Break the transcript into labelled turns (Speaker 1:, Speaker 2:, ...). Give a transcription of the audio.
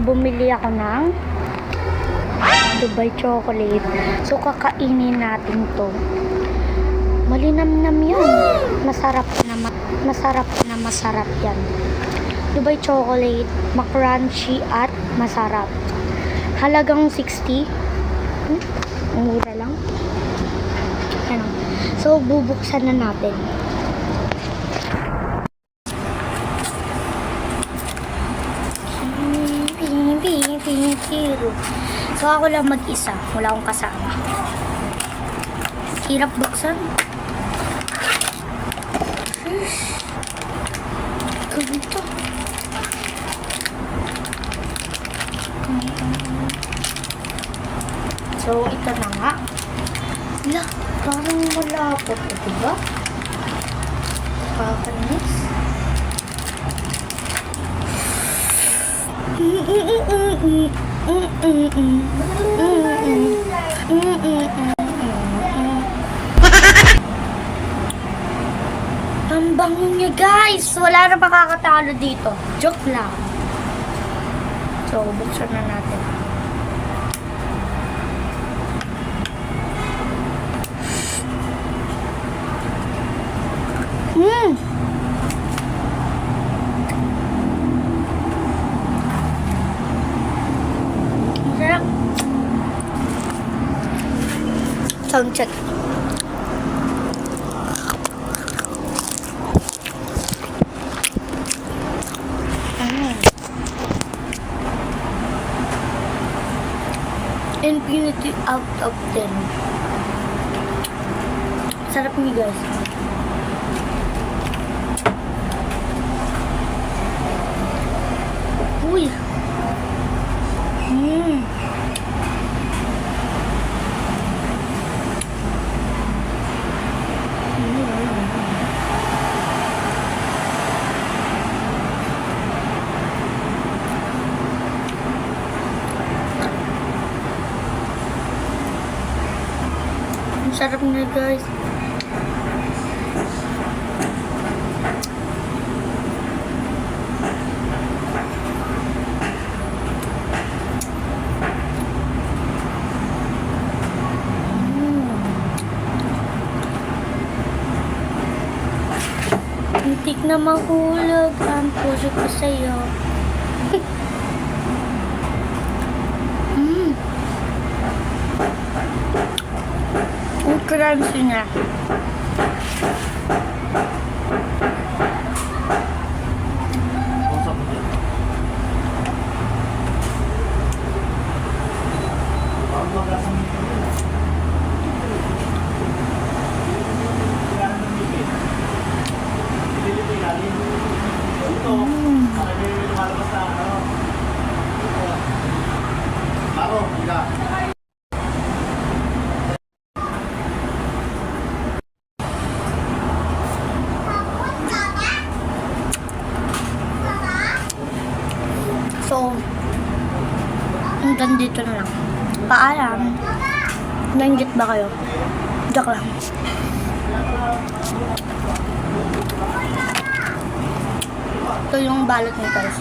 Speaker 1: bumili ako ng Dubai chocolate. So, kakainin natin to. Malinamnam yan. Masarap na masarap yan. Dubai chocolate, makrunchy at masarap. Halagang 60. Mura lang. Ano. So, bubuksan na natin. So, ako lang mag-isa. Wala akong kasama. Hirap buksan. Ganito. So, ito na nga. Wala, parang malapot. Diba? Kakanis. Ang bango niya, guys. Wala na makakatalo dito. Joke lang. So, buksan na natin. Masarap. Sound check. Infinity out of 10. Sarap niya, guys. Uy. Ang sarap niya, guys. Muntik na mahulog ang puso ko sa'yo. Ang crunchy niya. So, hanggang dito na lang. Paalam. Nanggit ba kayo? Joke lang. Ito yung balot ni guys.